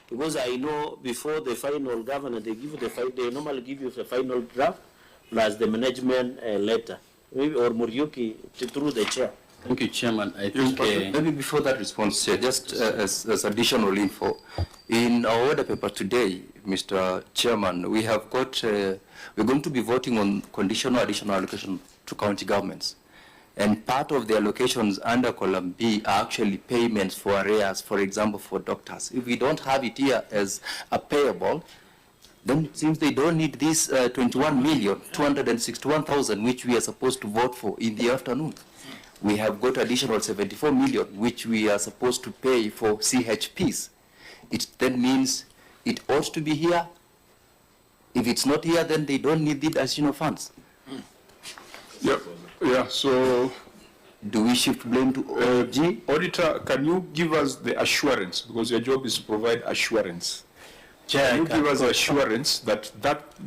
Because I know before the final governor, they normally give you the final draft plus the management letter, maybe, or Muriuki through the chair. Thank you, Chairman. I think maybe before that response, just as additional info, in our order paper today, Mr. Chairman, we have got, we're going to be voting on conditional additional allocation to county governments. And part of the allocations under column B are actually payments for arrears, for example, for doctors. If we don't have it here as a payable, then it seems they don't need this 21,261,000, which we are supposed to vote for in the afternoon. We have got additional 74 million, which we are supposed to pay for CHPs. It then means it ought to be here. If it's not here, then they don't need the additional funds. Yep. Yeah, so do we shift blame to OG? Auditor, can you give us the assurance, because your job is to provide assurance. Chair, can you give us assurance that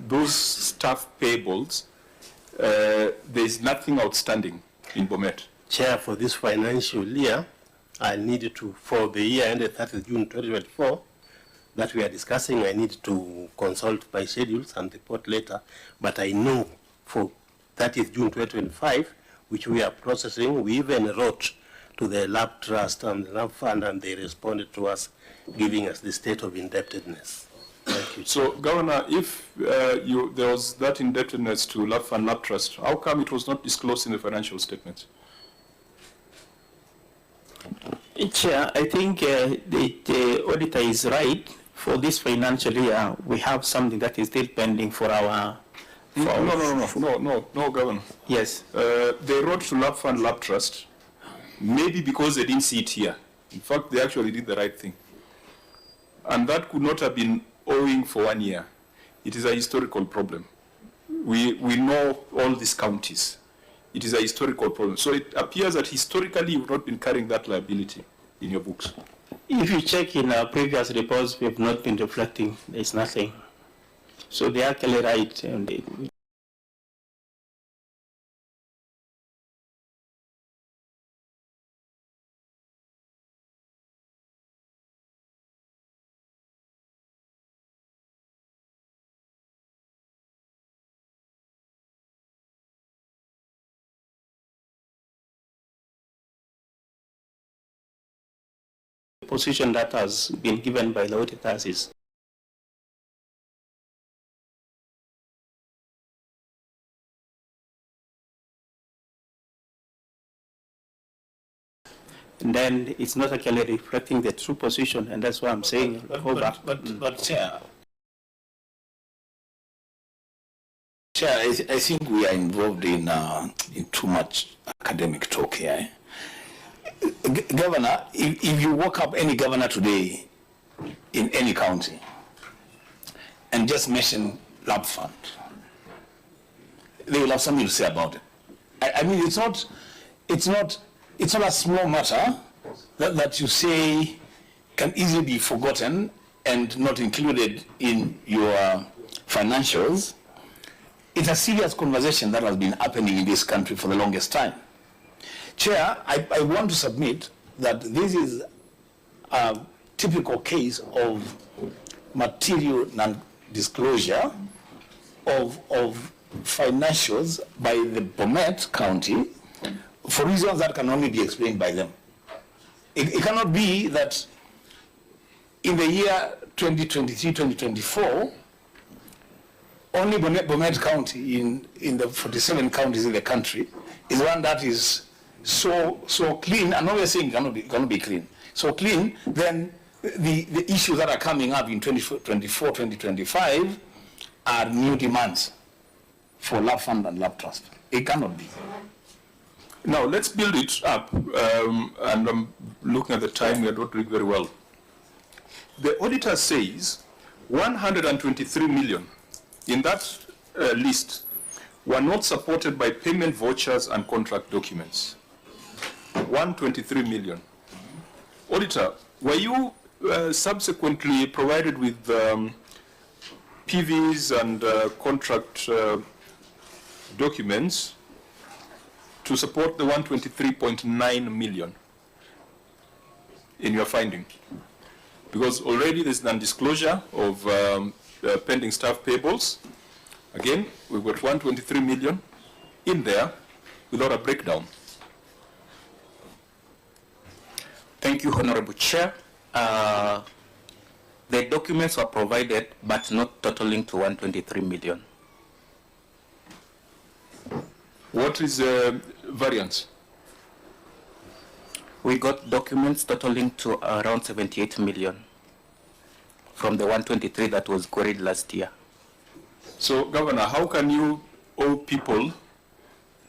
those staff payables, there is nothing outstanding in Bomet? Chair, for this financial year, I need to, for the year ended 30th June 2024, that we are discussing, I need to consult my schedules and report later, but I know for 30th June 2025, which we are processing, we even wrote to the lab trust and the lab fund, and they responded to us, giving us the state of indebtedness. Thank you. So, Governor, if there was that indebtedness to lab fund, lab trust, how come it was not disclosed in the financial statements? Chair, I think the auditor is right. For this financial year, we have something that is still pending for our. No, Governor. Yes. They wrote to lab fund, lab trust, maybe because they didn't see it here. In fact, they actually did the right thing. And that could not have been owing for 1 year. It is a historical problem. We know all these counties. It is a historical problem. So it appears that historically you've not been carrying that liability in your books. If you check in our previous reports, we have not been reflecting. There's nothing. So they are actually right. The position that has been given by the auditors is and then it's not actually reflecting the true position, and that's why I'm saying. But Chair, I think we are involved in too much academic talk here. Governor, if you woke up any governor today in any county and just mention lab fund, they will have something to say about it. I mean, it's not a small matter that you say can easily be forgotten and not included in your financials. It's a serious conversation that has been happening in this country for the longest time. Chair, I want to submit that this is a typical case of material non-disclosure of financials by the Bomet County for reasons that can only be explained by them. It cannot be that in the year 2023-2024, only Bomet County in the 47 counties in the country is one that is so clean. I'm not saying it cannot be clean. So clean, then the issues that are coming up in 2024, 2025 are new demands for lab fund and lab trust. It cannot be. Now, let's build it up, and I'm looking at the time, we are not doing very well. The auditor says 123 million in that list were not supported by payment vouchers and contract documents. 123 million. Auditor, were you subsequently provided with PVs and contract documents to support the 123.9 million in your finding? Because already there's non-disclosure of pending staff payables. Again, we've got 123 million in there without a breakdown. Thank you, Honorable Chair. The documents were provided, but not totaling to 123 million. What is the variance? We got documents totaling to around 78 million from the 123 that was queried last year. So, Governor, how can you owe people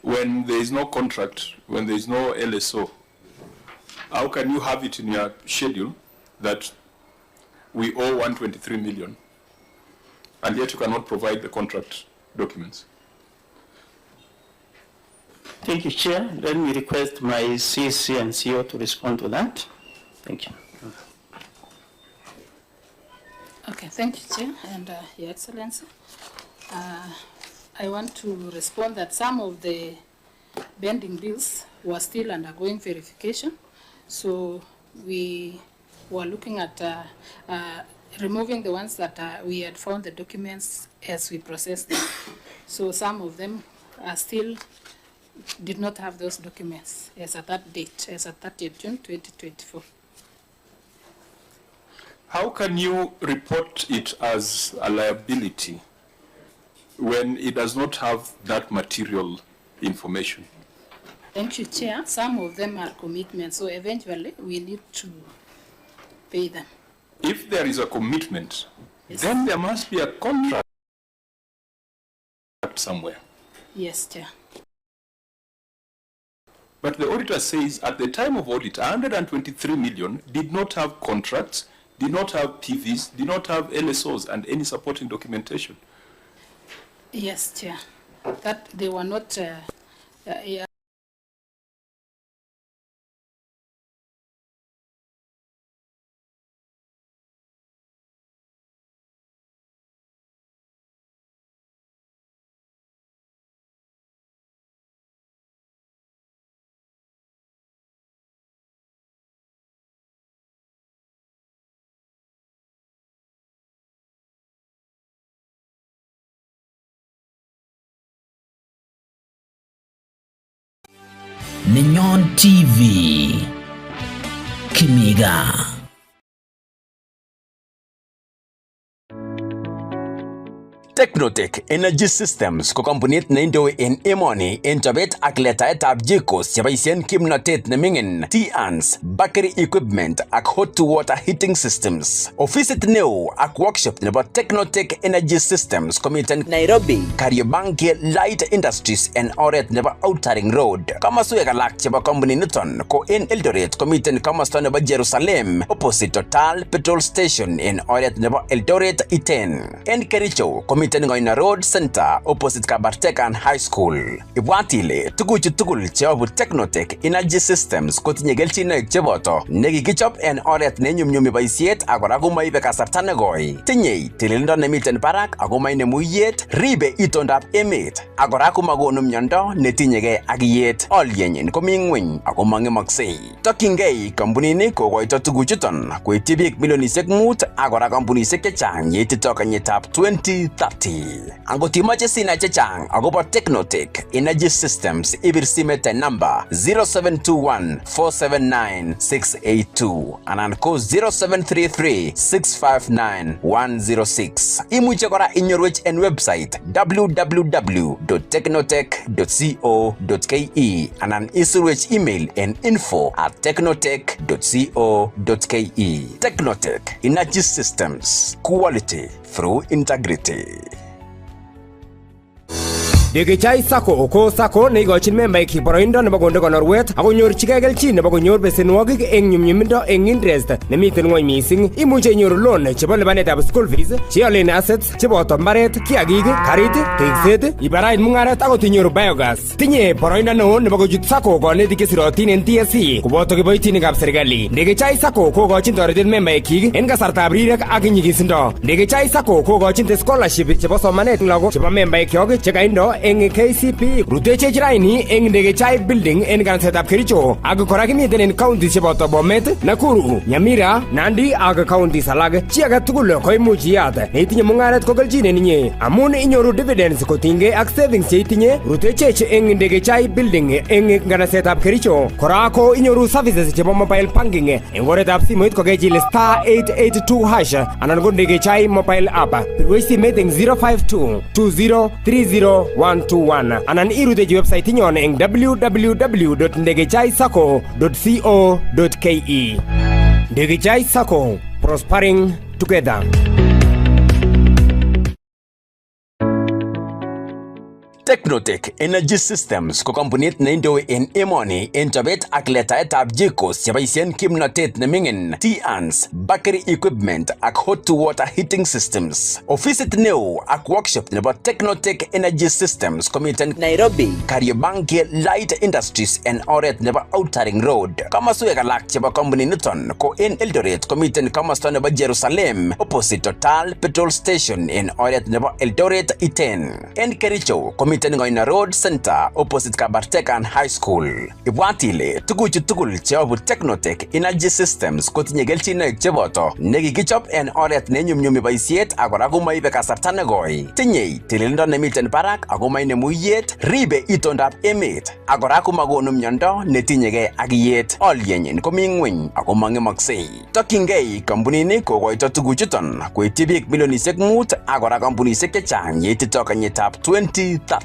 when there is no contract, when there is no LSO? How can you have it in your schedule that we owe 123 million and yet you cannot provide the contract documents? Thank you, Chair. Let me request my CC and CO to respond to that. Thank you. Okay, thank you, Chair, and Your Excellency. I want to respond that some of the pending bills were still undergoing verification. So we were looking at removing the ones that we had found the documents as we processed them. So some of them are still did not have those documents as at that date, as at 30th June 2024. How can you report it as a liability when it does not have that material information? Thank you, Chair. Some of them are commitments, so eventually we need to pay them. If there is a commitment, Yes. then there must be a contract somewhere. Yes, Chair. But the auditor says at the time of audit, 123 million did not have contracts, did not have PVs, did not have LSOs and any supporting documentation. Yes, Chair. That they were not. Yeah. Nenyon TV Kimiga. Technotech Energy Systems ko kampunit neindoi en emoni en chobet ak letaetab jikos cheboisien kimnotet nemingin, T-ANS, battery equipment ak hot to water heating systems. Ofisit neo ak workshop nebo Technotech Energy Systems komiten Nairobi, Kariobangi Light Industries en oret nebo Outering Road. Kamaswek alak chebo kampuni niton ko en Eldoret komiten kamasta nebo Jerusalem opposite Total Petrol Station en oret nebo Eldoret Iten. En Kericho komiten Ngoina Road Center opposite Kabartekan High School. Ibwatile tuguchu tugul cheobu Technotech Energy Systems kotinye kelchinoik cheboto nekikichop en oret nenyumnyumi boisiet ak kora komaibe kasarta negoi. Tinye tililindo nemiten barak ako mainemu iyet, ribe itondab emet ak kora komakonu miondo netinyegei ak iyet. Olyenyin komi ngweny ako mang'emaksei. Tokyingei kampunini kokoito tuguchuton koityi biik milionisiek 5 ak kora kampunisiek chechang yeitito kenyitab 2030. Angot imache sinai chechang akobo Technotech Energy Systems ibir simet number 0721-479-682 anan ko 0733-659-106. Imuche kora inyorwech en website www.technotech.co.ke anan isirwech email en info@technotech.co.ke. Technotech Energy Systems, quality through integrity. Dekechai Sako ko Sako neikochin membaik boroindo nebo konde konorwet ak konyorchigei kelchin nebo konyor besenwogik eng nyumnyumindo eng interest nemiten ng'wony mising. Imuche inyoru loan chebo lipanetab school fees, cheolen assets cheboto mbaret, kiagik, karit, tekset, ibarait mung'aret akot inyoru biogas. Tinye boroindo neo nebo kochut Sako konetik chesirotin en TSC koboto kiboitinikab serikali. Dekechai Sako kokochin toretet membaekyik en kasartab rirek ak nyigisindo. Dekechai Sako kokochin scholarship chebo somanet lagok chebo membaekyok chekaindo eng KCP rutechech raini eng Ndegechai building en kanasetab Kericho ak kora kimiten en county cheboto Bomet, Nakuru, Nyamira, Nandi ak counties alak. Chi age tugul koimuch iyat neitinye mung'aret ko kelchinet ninyi amun inyoru dividends kotinygei ak savings cheitinye rutechech eng Ndegechai building eng kanasetab Kericho. Kora ko inyoru services chebo mobile banking eng oretab simoit kokechil *882# anan ko Ndegechai mobile app. Pirwech simet eng 052-2030-121 anan irutechi website inyon eng www.ndegechaisacco.co.ke. Ndegechai Sacco, prospering together. Technotech Energy Systems ko kampunit neindoi en emoni en chobet ak letaetab jikos cheboisien kimnotet nemingin, TANs, battery equipment ak hot to water heating systems. Ofisit neo ak workshop nebo Technotech Energy Systems komiten Nairobi, Kariobangi Light Industries en oret nebo Outering Road. Kamaswek alak chebo kampunit niton ko en Eldoret komiten kamasta nebo Jerusalem opposite Total Petrol Station en oret nebo Eldoret Iten. En Kericho komiten Ngoina Road Center opposite Kabartekan High School. Ibwat ile tuguchu tugul cheyobu Technotech Energy Systems kotinye kelchinoik cheboto nekikichob en oret nenyumnyumi boisiet ak kora komoibe kasarta nekoi. Tinyei tililindo nemiten barak ako mainemu iyet, ribe itondab emet ak kora komakonu miondo netinyegei ak iyet. Olyenyin komi ng'weny ako mang'emaksei. Tokyingei kampunini kokoito tuguchuton koityi biik milionisiek 5 ak kora kampunisiek chechang yeitito kenyitab 2030.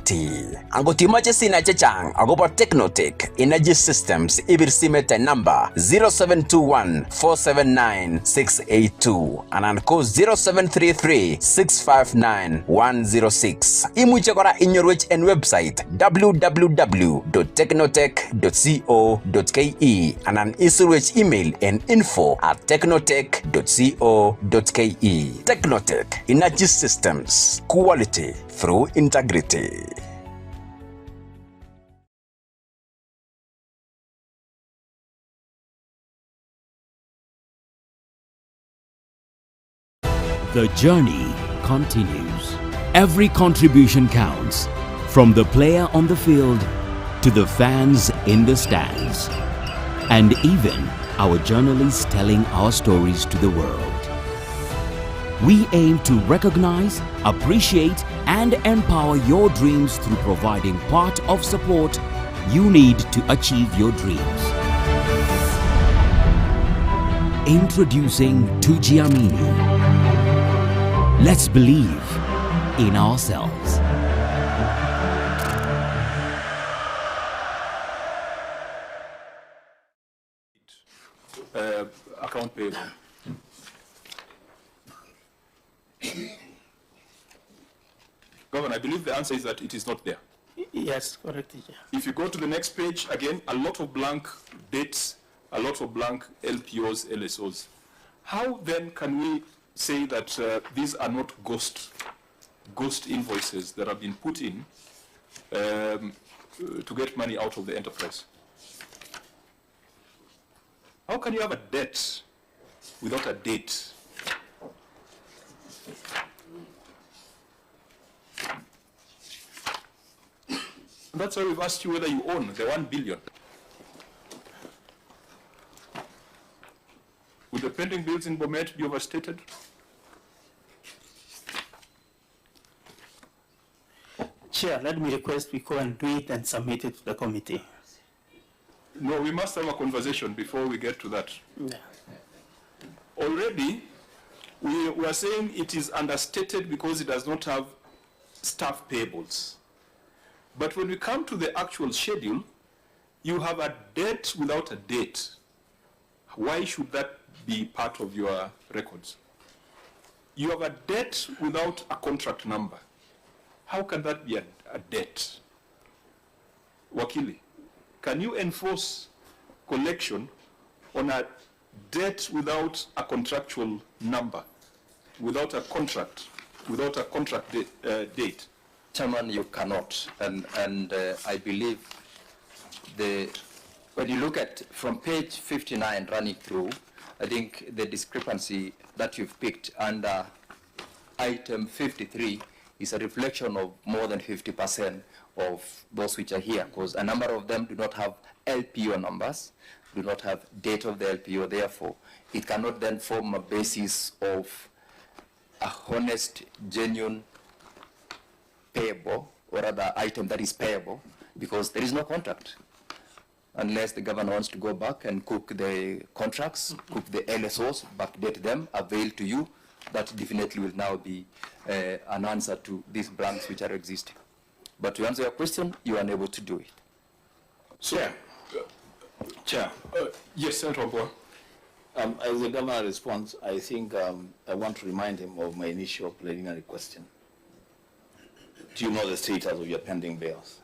Angot imoche sinai chechang akobo Technotech Energy Systems ibir simet namba 0721-479-682 anan ko 0733-659-106. Imuche kora inyorwech en website www.technotech.co.ke anan isirwech email en info@technotech.co.ke. Technotech Energy Systems, quality through integrity. The journey continues. Every contribution counts, from the player on the field to the fans in the stands, and even our journalists telling our stories to the world. We aim to recognize, appreciate, and empower your dreams through providing part of support you need to achieve your dreams. Introducing Tujiamini. Let's believe in ourselves. Account payable. Governor, I believe the answer is that it is not there. Yes, correct, teacher. If you go to the next page, again, a lot of blank dates, a lot of blank LPOs, LSOs. How then can we say that these are not ghost invoices that have been put in to get money out of the enterprise? How can you have a debt without a date? And that's why we've asked you whether you own the 1 billion. Would the pending bills in Bomet be overstated? Chair, let me request we go and do it and submit it to the committee. No, we must have a conversation before we get to that. Yeah. Already, we are saying it is understated because it does not have staff payables. But when we come to the actual schedule, you have a debt without a date. Why should that be part of your records? You have a debt without a contract number. How can that be a debt? Wakili, can you enforce collection on a debt without a contractual number, without a contract date? Chairman, you cannot, and I believe when you look at from page 59 running through, I think the discrepancy that you've picked under item 53 is a reflection of more than 50% of those which are here, because a number of them do not have LPO numbers, do not have date of the LPO, therefore it cannot then form a basis of a honest, genuine, payable, or other item that is payable, because there is no contract. Unless the governor wants to go back and cook the contracts, cook the LSOs, backdate them, avail to you, that definitely will now be an answer to these blanks which are existing. But to answer your question, you are unable to do it. Chair. Yes, Senator Wambua. As the governor responds, I think I want to remind him of my initial preliminary question. Do you know the status of your pending bills?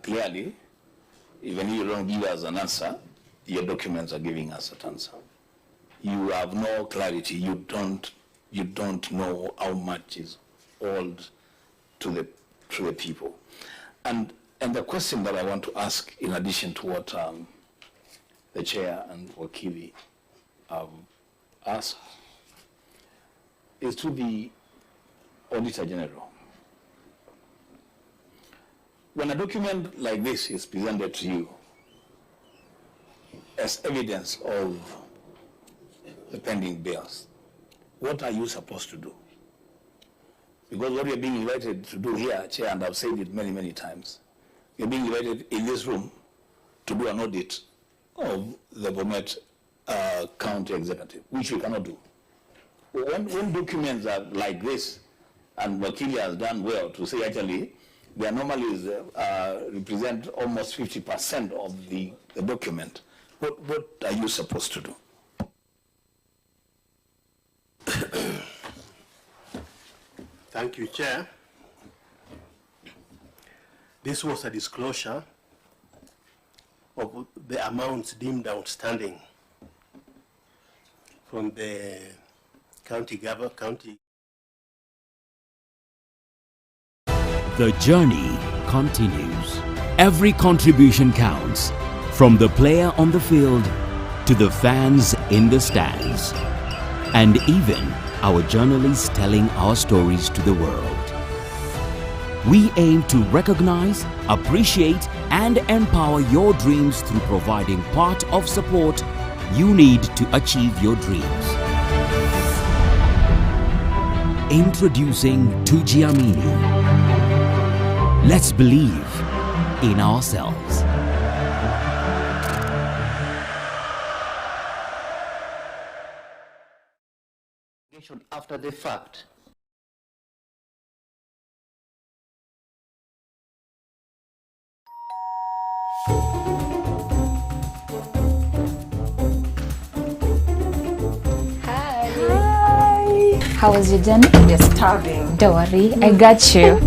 Clearly, even if you don't give us an answer, your documents are giving us an answer. You have no clarity. You don't know how much is owed to the people. And the question that I want to ask, in addition to what the chair and Wakili asked, is to the Auditor General. When a document like this is presented to you as evidence of the pending bills, what are you supposed to do? Because what we are being invited to do here, Chair, and I've said it many, many times, we are being invited in this room to do an audit of the Bomet County Executive, which we cannot do. When documents are like this, and Wakili has done well to say actually, the anomalies represent almost 50% of the document. What are you supposed to do? Thank you, Chair. This was a disclosure of the amounts deemed outstanding from the county. The journey continues. Every contribution counts, from the player on the field to the fans in the stands, and even our journalists telling our stories to the world. We aim to recognize, appreciate, and empower your dreams through providing part of support you need to achieve your dreams. Introducing Tujiamini. Let's believe in ourselves. After the fact. Hi. How was your journey? You're starving. Don't worry, I got you.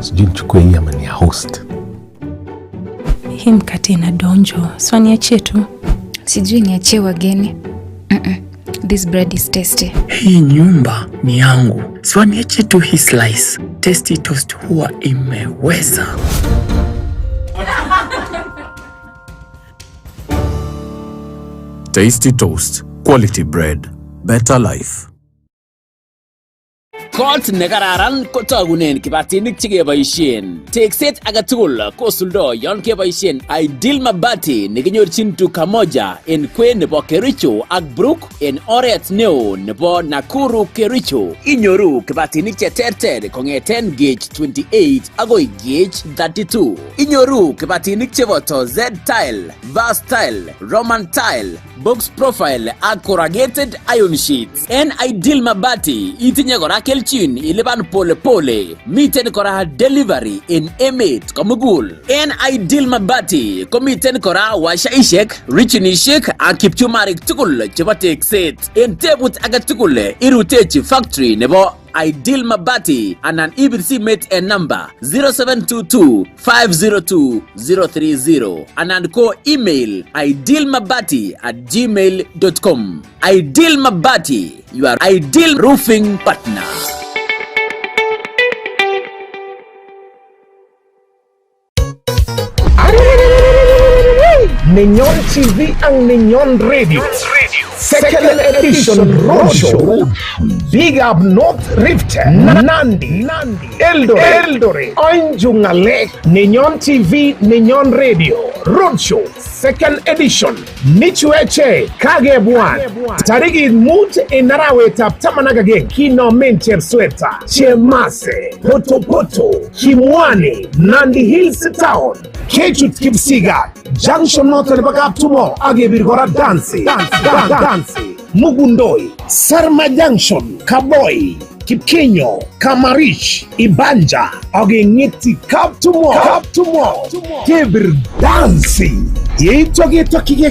Sijui nichukue hii ama ni host. Hii mkate ina donjo. So niachie tu. Sijui niachie wageni. This bread is tasty. Hii nyumba ni yangu. So niachie tu hii slice. Tasty toast huwa imeweza. Tasty toast. Quality bread. Better life. Kot nekararan kotagunen kibatinik chekeboisien. Tekset agetugul kosuldo yon keboisien Ideal Mabati nekinyorchin duka moja en kwen nebo Kericho ak Brook en oret neo nebo Nakuru Kericho. Inyoru kibatinik cheterter kongeten gauge 28 agoi gauge 32. Inyoru kibatinik cheboto Z-Tile, Vast-Tile, Roman-Tile, Box Profile ak corrugated iron sheets. En Ideal Mabati itinye kora kelchin ilipan pole pole. Miten kora delivery in emet komugul. En Ideal Mabati komiten kora washaishek, richinishek ak kipchumarik tugul chebo tekset. En tebut agetugul irutechi factory nebo Ideal Mabati and an EBC mate a number 0722-502-030 and call email idealmabati@gmail.com. Ideal Mabati, your ideal roofing partner. Ninyon TV ang Ninyon Radio. Second edition roadshow. Big Up North Rift, Nandi, Eldoret, Anjungale. Ninyon TV, Ninyon Radio. Roadshow, second edition. Michueche, Kagebuan. Tarigi Mut Inarawe Tap Tamanagage, Kino Mencher Sweta, Chemase, Poto, Kimwani, Nandi Hills Town, Kechut Kipsiga, Junction North Rebagap Tumo, Agebirgora Dancy, Mugundoi, Sarma Junction, Kaboy, Kipkenyo, Kamarich, Ibanja, Agengeti Kaptumo, Kebir Dancy, Yetoge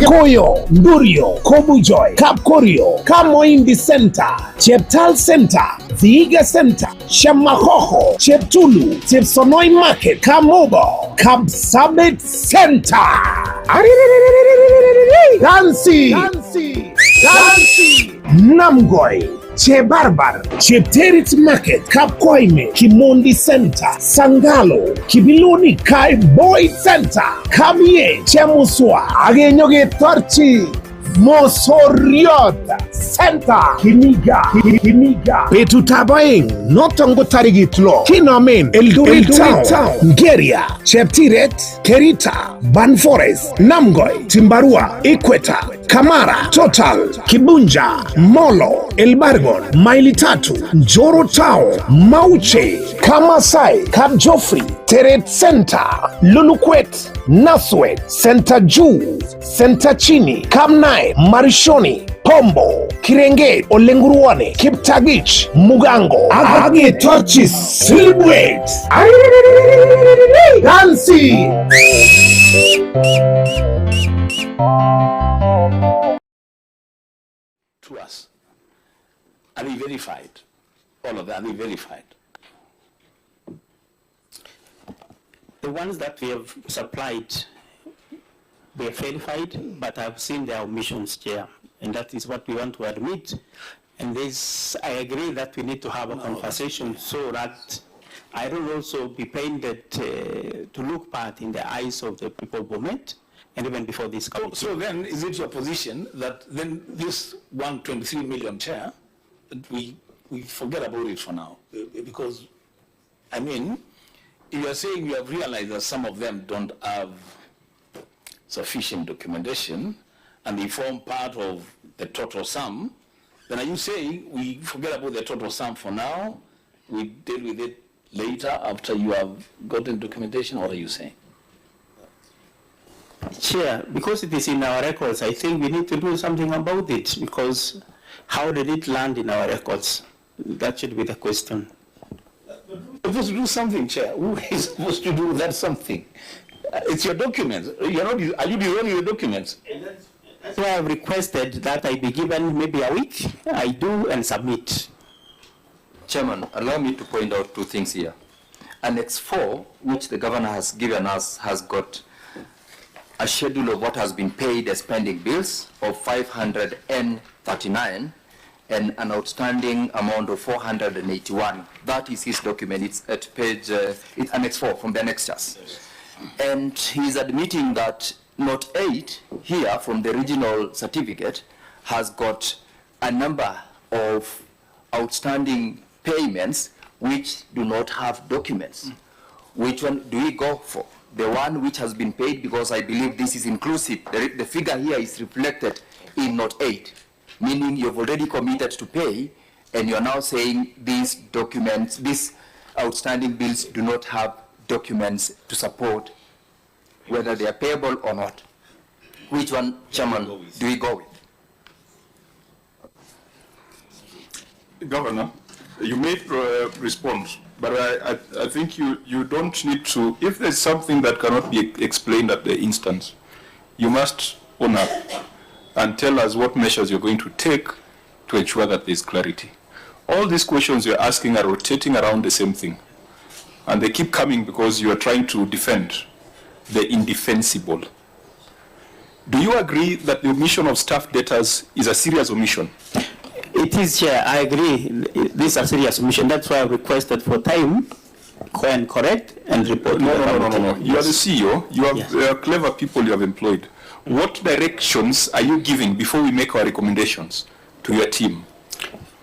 Koyo, Durio, Kobujoy, Kapkorio, Kamo in the center, Cheptal Center, Viga Center, Shamahoho, Cheptulu, Chepsonoi Market, Kamobo, Kapsabet Center. Dancy, Namgoy, Chebarbar, Chepterit Market, Kapkoime, Kimondi Center, Sangalo, Kibiloni Kai Boy Center, Kamie, Chemuswa, Agenyoge Torchi, Mosoriota Center, Kimiga, Petutabaing, Notongo Tarigitlo, Kinamen, Eldoret Town, Geria, Cheptiret, Kerita, Banforest, Namgoy, Timbarua, Equator, Kamara, Total, Kibunja, Molo, Elbargon, Mailitatu, Joro Town, Mauche, Kamasai, Kabjofri, Teret Center, Lulukwet, Naswet, Center Jew, Center Chini, Kamnai, Marishoni, Pombo, Kirenge, Olenguruane, Kiptagich, Mugango, Age Torches, Celebrate, Dancy. To us. Are they verified? All of them, are they verified? The ones that we have supplied, they are verified, but I've seen their omissions, Chair, and that is what we want to admit. And this, I agree that we need to have a conversation so that I will also be painted to look bad in the eyes of the people of Bomet, and even before this committee. So then, is it your position that then this 123 million, Chair, we forget about it for now? Because, I mean, if you are saying you have realized that some of them don't have sufficient documentation and they form part of the total sum, then are you saying we forget about the total sum for now, we deal with it later after you have gotten documentation, or what are you saying? Chair, because it is in our records, I think we need to do something about it, because how did it land in our records? That should be the question. You're supposed to do something, Chair. Who is supposed to do that something? It's your documents. You're not, are you the one with the documents? That's why I've requested that I be given maybe a week. I do and submit. Chairman, allow me to point out two things here. Annex 4, which the governor has given us, has got a schedule of what has been paid as pending bills of 539 and an outstanding amount of 481. That is his document. It's at page, it's Annex 4 from the annexures. And he's admitting that Note 8 here from the regional certificate has got a number of outstanding payments which do not have documents. Which one do we go for? The one which has been paid, because I believe this is inclusive. The figure here is reflected in Note 8, meaning you've already committed to pay, and you're now saying these documents, these outstanding bills do not have documents to support whether they are payable or not. Which one, Chairman, do we go with? Governor, you may respond, but I think you don't need to, if there's something that cannot be explained at the instance, you must own up and tell us what measures you're going to take to ensure that there's clarity. all these questions you're asking are rotating around the same thing. And they keep coming because you are trying to defend the indefensible. Do you agree that the omission of staff debtors is a serious omission? It is, Chair. I agree. This is a serious omission. That's why I requested for time, go and correct and report. No. You are the CEO. You have clever people you have employed. What directions are you giving before we make our recommendations to your team?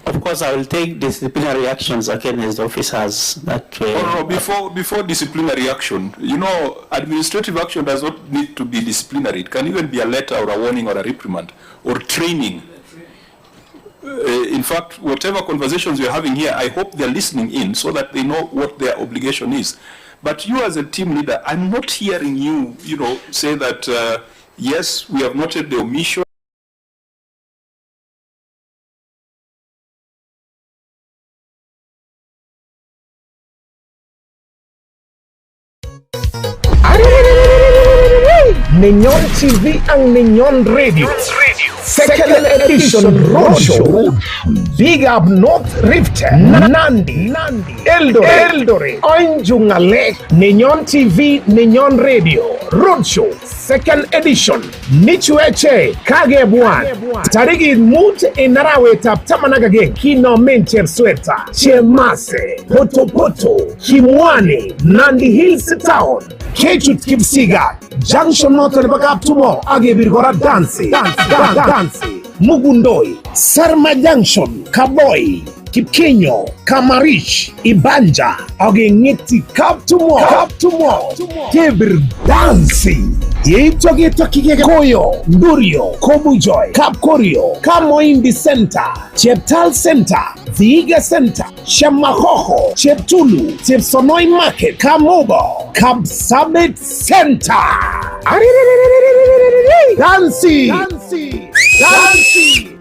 Of course, I will take disciplinary actions against officers that. Before disciplinary action, you know, administrative action does not need to be disciplinary. It can even be a letter or a warning or a reprimand or training. In fact, whatever conversations you're having here, I hope they're listening in so that they know what their obligation is. But you as a team leader, I'm not hearing you, say that, yes, we have noted the omission. Ninyon TV ang Ninyon Radio. Second edition roadshow. Big Up North Rift, Nandi, Eldoret, Oinjungale, Ninyon TV, Ninyon Radio. Roadshow, second edition. Nichueche, Kagebuan. Tarigi Mut Inaraweta Tamanagage, Kino Mencher Sweta, Chemase, Poto, Kimwani, Nandi Hills Town, Kechut Kipsiga, Junction North Bakaptumo, Agebirgora Dansi, Mugundoi, Sarma Junction, Kaboy, Kipkenyo, Kamarich, Ibanja, Agengeti Kaptumo, Kebir Dansi, Yetoki Koyo, Durio, Kobujoy, Kapkorio, Kamoindi Center, Cheptal Center, Viga Center, Shamahoho, Cheptulu, Chepsonoi Market, Kamobo, Kapsabit Center. Dansi,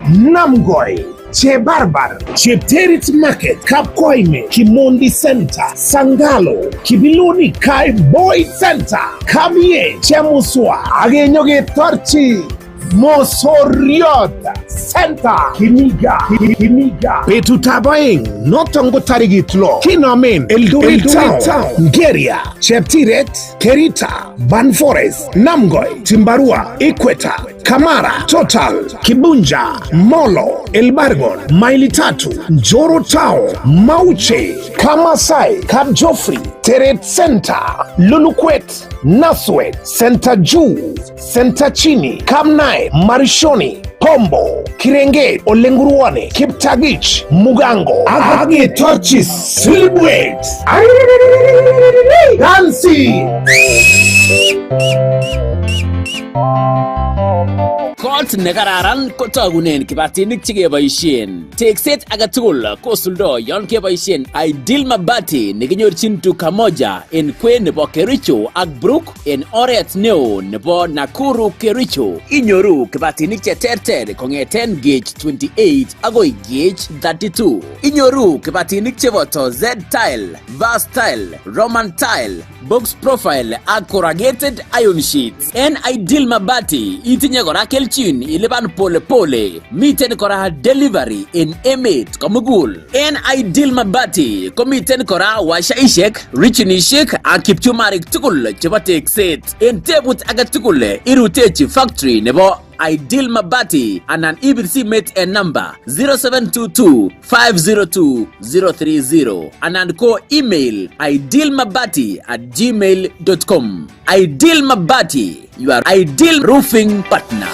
Namgoi, Chebarbar, Chepterit Market, Kapkoime, Kimondi Center, Sangalo, Kibiluni Kai Boy Center, Kamie, Chemuswa, Agenyoge Torchi, Mosoriota Center, Kimiga, Petutabaing, Notongo Tarigitlo, Kinamen, Eldoret Town, Geria, Cheptiret, Kerita, Banforest, Namgoi, Timbarua, Equator, Kamara, Total, Kibunja, Molo, Elbargon, Mailitatu, Joro Town, Mauche, Kamasai, Kabjofri, Teret Center, Lulukwet, Naswet, Center Jew, Center Chini, Kamnai, Marishoni, Pombo, Kirenge, Olenguruane, Kiptagich, Mugango, Age Torches, Silhouette, Dansi. Kot nekararan kotagunen kibatinik chekeboisien. Tekset agetugul kosuldo yon keboisien Ideal Mabati nekinyorchin duka moja en kwen nebo Kericho ak Brook en oret neo nebo Nakuru Kericho. Inyoru kibatinik cheterter kongeten gauge 28 agoi gauge 32. Inyoru kibatinik cheboto Z-Tile, Vast-Tile, Roman-Tile, Box Profile ak corrugated iron sheets. En Ideal Mabati itinye kora kelchin ilipan pole. Miten kora delivery in emet komugul. En Ideal Mabati komiten kora washaishek, richinishek ak kipchumarik tugul chebo tekset. En tebut agetugul irutechi factory nebo Ideal Mabati anan ibir simet en number 0722-502-030 anan ko email idealmabati@gmail.com. Ideal Mabati, your ideal roofing partner.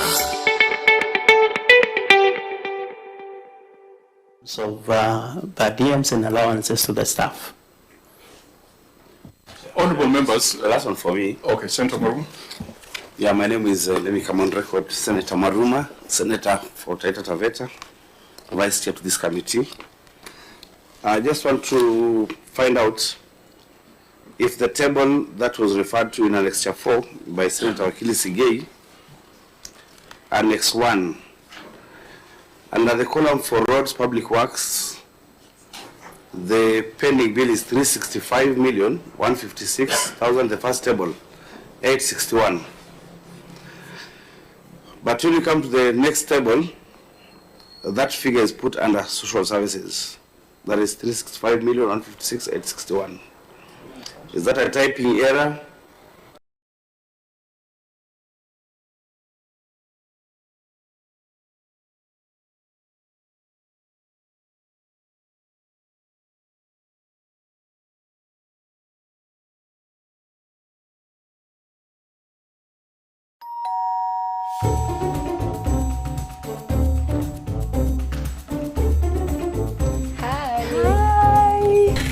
So, the DMs and allowances to the staff. Honorable members. Last one for me. Okay, Senator Maruma. Yeah, my name is, let me come on record, Senator Maruma, Senator for Taita Taveta, Vice Chair to this committee. I just want to find out if the table that was referred to in Annex 4 by Senator Wakili Sigei, Annex 1, under the column for roads, public works, the pending bill is 365,156,000, the first table, 861. But when you come to the next table, that figure is put under social services. that is 365,156,861. Is that a typing error?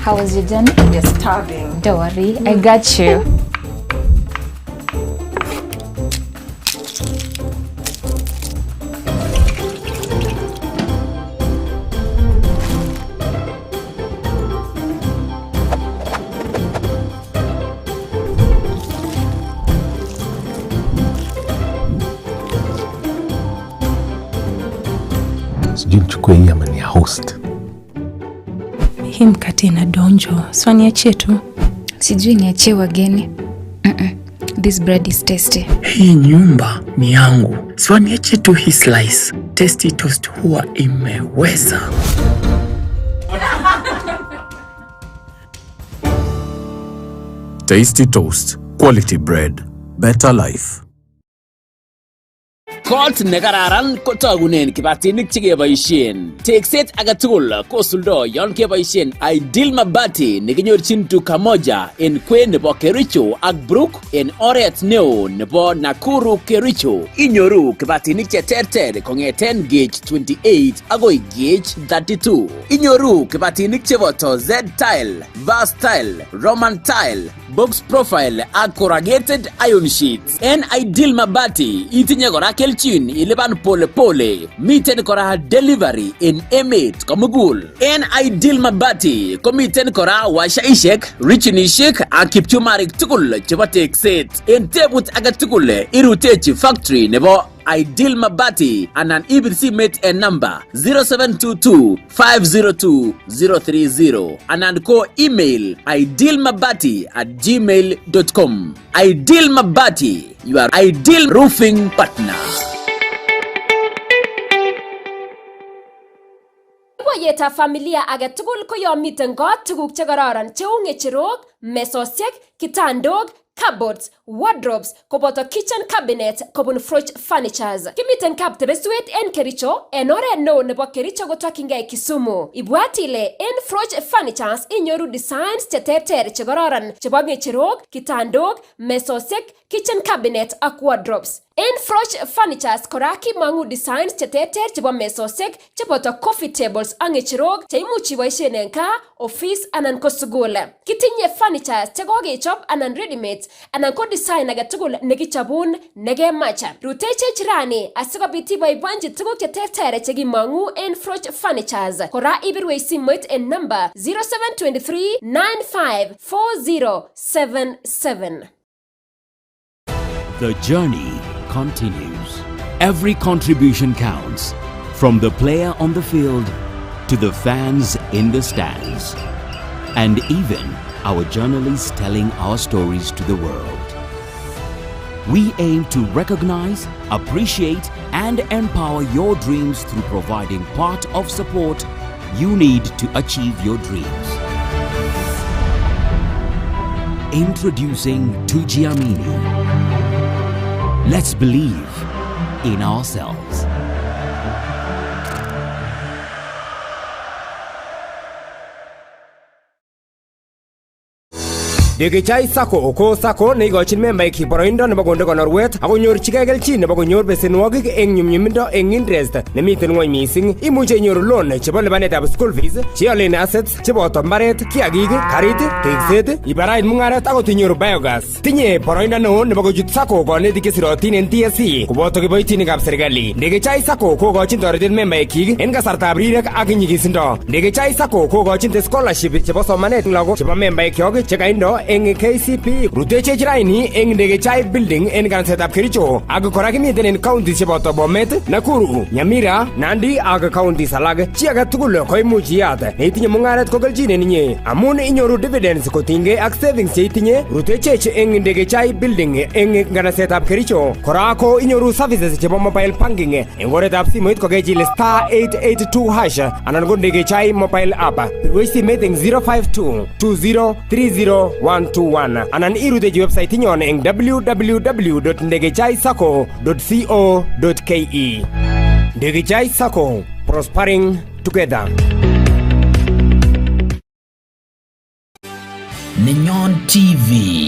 How was your journey? You're starving. Don't worry, I got you. Sijui nichukue hii ama ni ya host. Hii mkate na donjo. So niachie tu. Sijui niachie wageni. This bread is tasty. Hii nyumba ni yangu. So niachie tu hii slice. Tasty toast huwa imeweza. Tasty Toast, quality bread, better life. Kot nekararan kotagunen kibatinik chekeboisien. Tekset agetugul kosuldo yon keboisien Ideal Mabati nekinyorchin duka moja en kwen nebo Kericho ak Brook en oret neo nebo Nakuru Kericho. Inyoru kibatinik cheterter kongeten gauge 28 agoi gauge 32. Inyoru kibatinik cheboto Z-tile, Vast-tile, Roman-tile, box profile ak corrugated iron sheets. En Ideal Mabati itinye kora kelchin ilipan pole pole. Miten kora delivery in emet komugul. En Ideal Mabati komiten kora washaishek, richinishek ak kipchumarik tugul chebo tekset. En tebut agetugul irutechi factory nebo Ideal Mabati anan ibir simet en number 0722-502-030 anan ko email idealmabati@gmail.com. Ideal Mabati, your ideal roofing partner. Boyeta familia agetugul ko yo miten got tuguk chekororon cheu ng'echerok, mesosiek, kitandok, cupboards, wardrobes, koboto kitchen cabinet kobun Froch Furnitures. Kimiten kap tebeswet en Kericho, en oret neo nebo Kericho kotokyingei Kisumu. Ibwat ile en Froch Furnitures inyoru designs cheterter chekororon chebo ng'echerok, kitandok, mesosiek, kitchen cabinet ak wardrobes. En Froch Furnitures kora kimang'u designs cheterter chebo mesosiek cheboto coffee tables ak ng'echerok cheimuch iboisien en kaa, office anan ko sugul. Kitinye furnitures chekokechop anan ready-made anan ko design agetugul nekichobun nekemach. Rutechech rani asikobit iboiboenchi tuguk cheterter chekimang'u en Froch Furnitures. Kora ibirwech simoit en number 0723-954077. The journey continues. Every contribution counts, from the player on the field to the fans in the stands, and even our journalists telling our stories to the world. We aim to recognize, appreciate, and empower your dreams through providing part of support you need to achieve your dreams. Introducing Tujiamini. Let's believe in ourselves. Dekechai Sacco Oko Sacco neikochin membaik boroindo nebo konde konorwet ako nyorchigei kelchin nebo konyor besenwogik eng nyumnyumindo eng interest nemiten ng'wony mising. Imuche inyoru loan chebo lipanetab school fees, cheolen assets cheboto mbaret, kiagik, karit, tekset, ibarait mung'aret akot inyoru biogas. Tinye boroindo neo nebo kochut Sacco konetik chesirotin en TSC koboto kiboitinikab serikali. Dekechai Sacco kokochin toretet membaekyik en kasartab rirek ak nyigisindo. Dekechai Sacco kokochin scholarship chebo somanet lagok chebo membaekyok chekaindo eng KCP ruteche chiraini eng Ndegechai building en kanasetab Kericho ak kora kimiten en counties cheboto Bomet, Nakuru, Nyamira, Nandi ak counties alak. Chi age tugul koimuch iyat neitinye mungaret kokelchin ninyi amun inyoru dividends kotinygei ak savings cheitinye rutechech eng Ndegechai building eng kanasetab Kericho. Kora ko inyoru services chebo mobile banking eng oretab simoit kokechil *882# anan ko Ndegechai mobile app. Pirwech simet eng 052-2030-121 anan irutechi website inyon eng www.ndegechaisacco.co.ke. Ndegechai Sacco, prospering together. Nenyon TV.